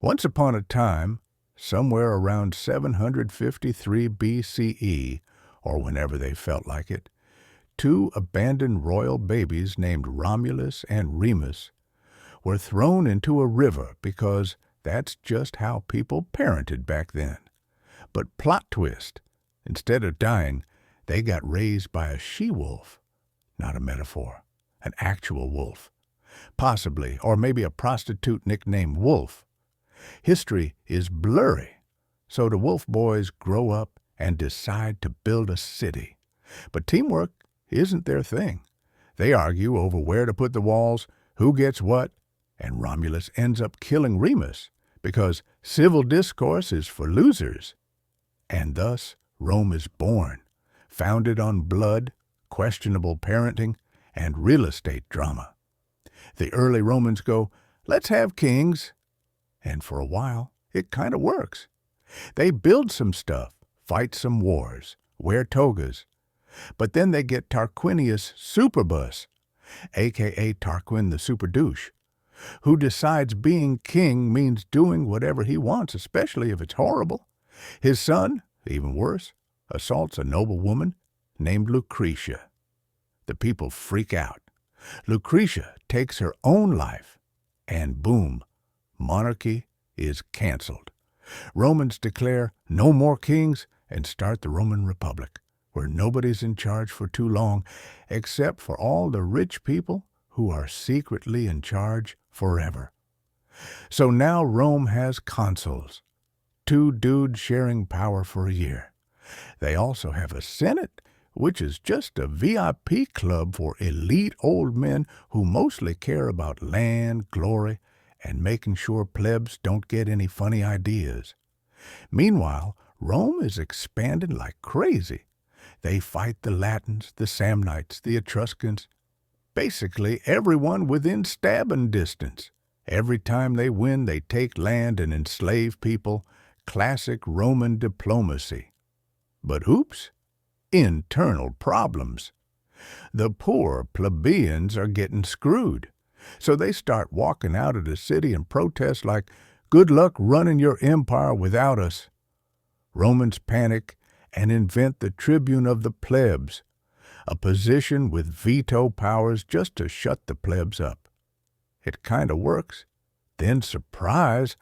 Once upon a time, somewhere around 753 BCE, or whenever they felt like it, two abandoned royal babies named Romulus and Remus were thrown into a river because that's just how people parented back then. But plot twist, instead of dying, they got raised by a she-wolf. Not a metaphor, an actual wolf. Possibly, or maybe a prostitute nicknamed Wolf. History is blurry, so the Wolf boys grow up and decide to build a city. But teamwork isn't their thing. They argue over where to put the walls, who gets what, and Romulus ends up killing Remus because civil discourse is for losers. And thus Rome is born, founded on blood, questionable parenting, and real estate drama. The early Romans go, "Let's have kings." And for a while, it kind of works. They build some stuff, fight some wars, wear togas. But then they get Tarquinius Superbus, a.k.a. Tarquin the Super Douche, who decides being king means doing whatever he wants, especially if it's horrible. His son, even worse, assaults a noble woman named Lucretia. The people freak out. Lucretia takes her own life, and boom, monarchy is canceled. Romans declare no more kings and start the Roman Republic, where nobody's in charge for too long, except for all the rich people who are secretly in charge forever. So now Rome has consuls, two dudes sharing power for a year. They also have a Senate, which is just a VIP club for elite old men who mostly care about land, glory, and making sure plebs don't get any funny ideas. Meanwhile, Rome is expanding like crazy. They fight the Latins, the Samnites, the Etruscans, basically everyone within stabbing distance. Every time they win, they take land and enslave people. Classic Roman diplomacy. But oops, internal problems. The poor plebeians are getting screwed. So they start walking out of the city and protest like, "Good luck running your empire without us." Romans panic and invent the tribune of the plebs, a position with veto powers just to shut the plebs up. It kind of works. Then, surprise,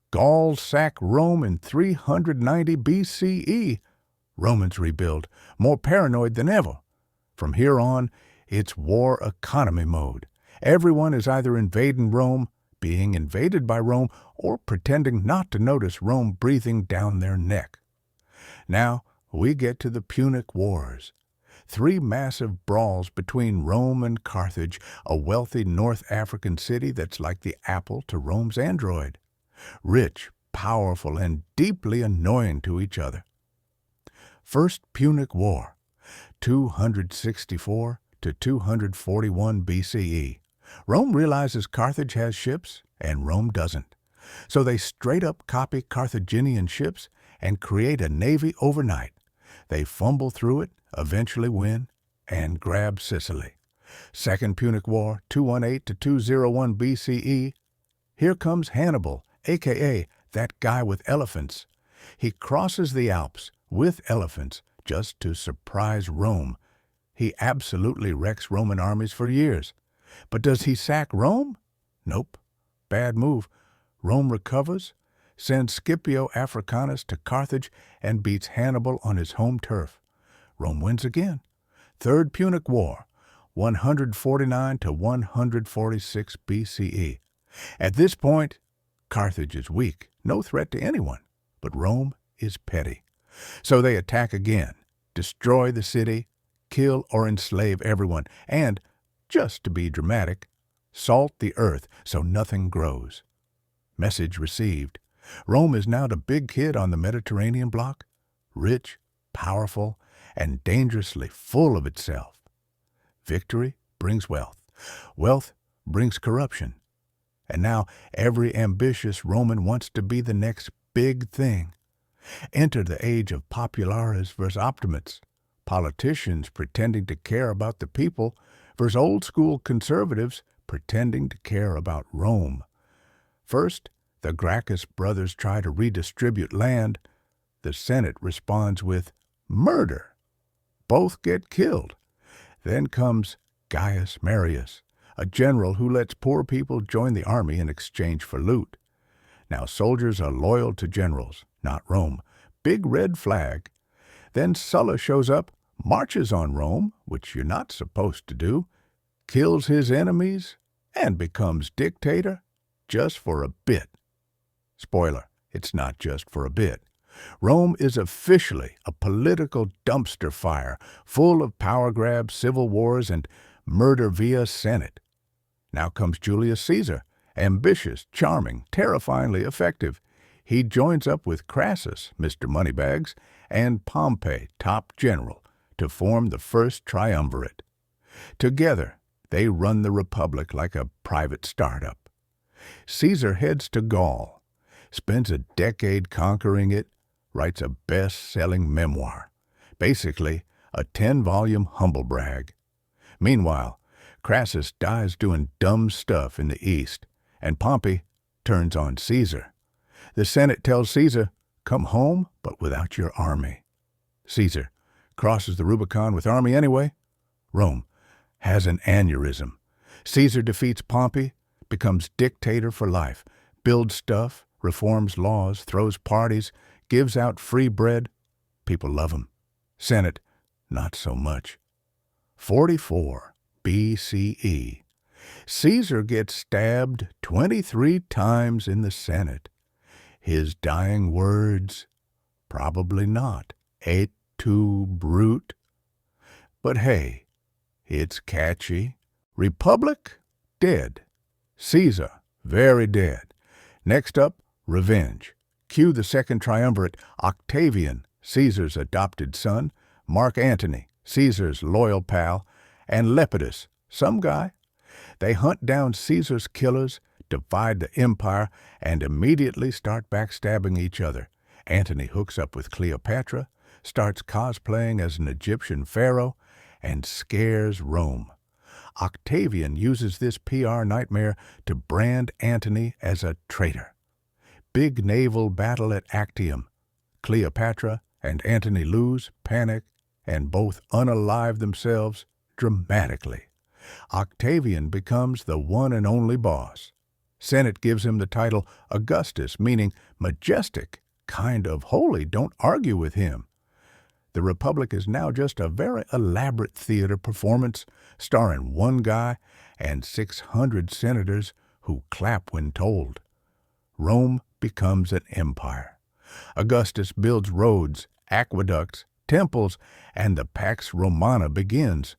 Gauls sack Rome in 390 BCE. Romans rebuild, more paranoid than ever. From here on, it's war economy mode. Everyone is either invading Rome, being invaded by Rome, or pretending not to notice Rome breathing down their neck. Now, we get to the Punic Wars. 3 massive brawls between Rome and Carthage, a wealthy North African city that's like the Apple to Rome's Android. Rich, powerful, and deeply annoying to each other. First Punic War, 264 to 241 BCE. Rome realizes Carthage has ships, and Rome doesn't. So they straight up copy Carthaginian ships and create a navy overnight. They fumble through it, eventually win, and grab Sicily. Second Punic War, 218 to 201 BCE. Here comes Hannibal, a.k.a. that guy with elephants. He crosses the Alps with elephants just to surprise Rome. He absolutely wrecks Roman armies for years. But does he sack Rome? Nope. Bad move. Rome recovers, sends Scipio Africanus to Carthage, and beats Hannibal on his home turf. Rome wins again. Third Punic War, 149 to 146 BCE. At this point, Carthage is weak, no threat to anyone, but Rome is petty. So they attack again, destroy the city, kill or enslave everyone, and, just to be dramatic, salt the earth so nothing grows. Message received. Rome is now the big kid on the Mediterranean bloc, rich, powerful, and dangerously full of itself. Victory brings wealth. Wealth brings corruption. And now every ambitious Roman wants to be the next big thing. Enter the age of populares versus optimates, politicians pretending to care about the people versus old-school conservatives pretending to care about Rome. First, The Gracchus brothers try to redistribute land. The Senate responds with murder. Both get killed. Then comes Gaius Marius, a general who lets poor people join the army in exchange for loot. Now soldiers are loyal to generals, not Rome. Big red flag. Then Sulla shows up, marches on Rome, which you're not supposed to do, kills his enemies, and becomes dictator just for a bit. Spoiler, it's not just for a bit. Rome is officially a political dumpster fire, full of power grabs, civil wars, and murder via Senate. Now comes Julius Caesar, ambitious, charming, terrifyingly effective. He joins up with Crassus, Mr. Moneybags, and Pompey, top general, to form the first triumvirate. Together, they run the Republic like a private startup. Caesar heads to Gaul, spends a decade conquering it, writes a best-selling memoir, basically a 10-volume humble brag. Meanwhile, Crassus dies doing dumb stuff in the East, and Pompey turns on Caesar. The Senate tells Caesar, come home, but without your army. Caesar crosses the Rubicon with army anyway. Rome has an aneurysm. Caesar defeats Pompey, becomes dictator for life, builds stuff, reforms laws, throws parties, gives out free bread. People love him. Senate, not so much. 44 BCE. Caesar gets stabbed 23 times in the Senate. His dying words, probably not. Et tu, brute. But hey, it's catchy. Republic, dead. Caesar, very dead. Next up, revenge. Cue the second triumvirate, Octavian, Caesar's adopted son, Mark Antony, Caesar's loyal pal, and Lepidus, some guy. They hunt down Caesar's killers, divide the empire, and immediately start backstabbing each other. Antony hooks up with Cleopatra, starts cosplaying as an Egyptian pharaoh, and scares Rome. Octavian uses this PR nightmare to brand Antony as a traitor. Big naval battle at Actium. Cleopatra and Antony lose, panic, and both unalive themselves dramatically. Octavian becomes the one and only boss. Senate gives him the title Augustus, meaning majestic, kind of holy, don't argue with him. The Republic is now just a very elaborate theater performance starring one guy and 600 senators who clap when told. Rome becomes an empire. Augustus builds roads, aqueducts, temples, and the Pax Romana begins.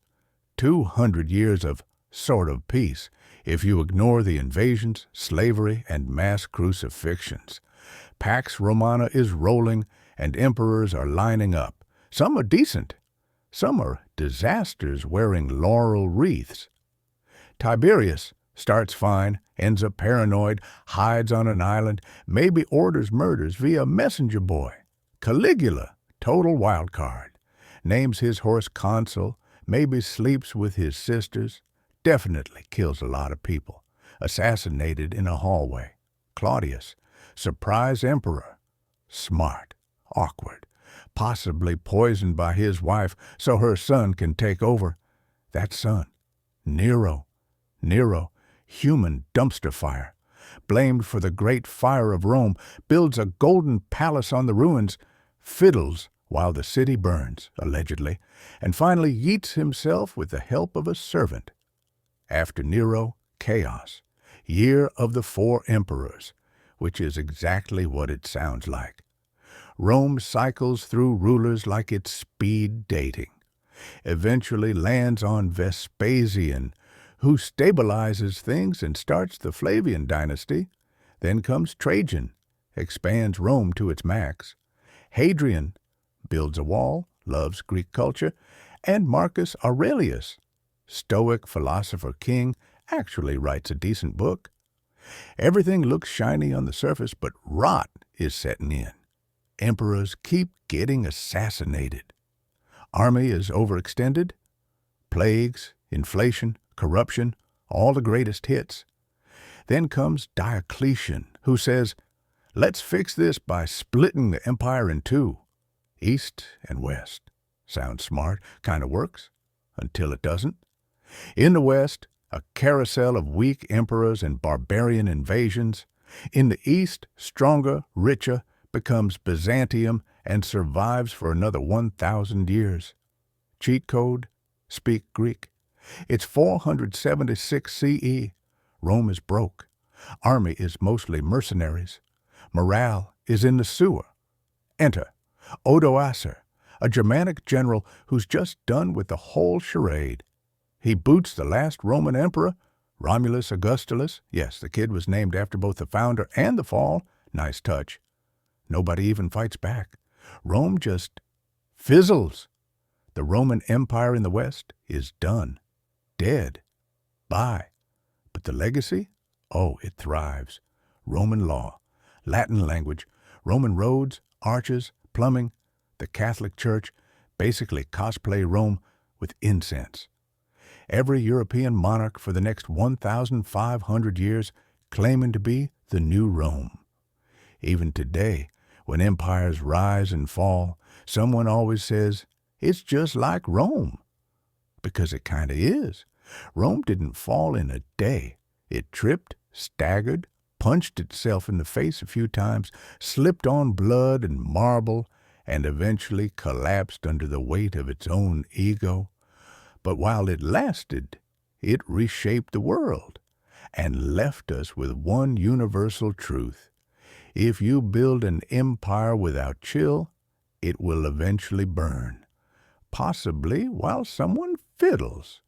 200 years of sort of peace, if you ignore the invasions, slavery, and mass crucifixions. Pax Romana is rolling, and emperors are lining up. Some are decent. Some are disasters wearing laurel wreaths. Tiberius starts fine, ends up paranoid, hides on an island, maybe orders murders via messenger boy. Caligula, total wild card. Names his horse Consul, maybe sleeps with his sisters, definitely kills a lot of people. Assassinated in a hallway. Claudius, surprise emperor. Smart, awkward, possibly poisoned by his wife so her son can take over. That son, Nero. Nero, human dumpster fire. Blamed for the great fire of Rome, builds a golden palace on the ruins, fiddles while the city burns, allegedly, and finally yeets himself with the help of a servant. After Nero, chaos. Year of the 4 emperors, which is exactly what it sounds like. Rome cycles through rulers like it's speed dating. Eventually lands on Vespasian, who stabilizes things and starts the Flavian dynasty. Then comes Trajan, expands Rome to its max. Hadrian builds a wall, loves Greek culture, and Marcus Aurelius, stoic philosopher king, actually writes a decent book. Everything looks shiny on the surface, but rot is setting in. Emperors keep getting assassinated. Army is overextended. Plagues, inflation, corruption, all the greatest hits. Then comes Diocletian, who says, Let's fix this by splitting the empire in two, east and west. Sounds smart, kind of works, until it doesn't. In the west, a carousel of weak emperors and barbarian invasions. In the east, stronger, richer, becomes Byzantium and survives for another 1,000 years. Cheat code? Speak Greek. It's 476 CE. Rome is broke. Army is mostly mercenaries. Morale is in the sewer. Enter Odoacer, a Germanic general who's just done with the whole charade. He boots the last Roman emperor, Romulus Augustulus. Yes, the kid was named after both the founder and the fall. Nice touch. Nobody even fights back. Rome just fizzles. The Roman Empire in the West is done. Dead. Bye. But the legacy? Oh, it thrives. Roman law, Latin language, Roman roads, arches, plumbing, the Catholic Church, basically cosplay Rome with incense. Every European monarch for the next 1,500 years claiming to be the new Rome. Even today, when empires rise and fall, someone always says, it's just like Rome. Because it kind of is. Rome didn't fall in a day. It tripped, staggered, punched itself in the face a few times, slipped on blood and marble, and eventually collapsed under the weight of its own ego. But while it lasted, it reshaped the world and left us with one universal truth. If you build an empire without chill, it will eventually burn, possibly while someone fiddles.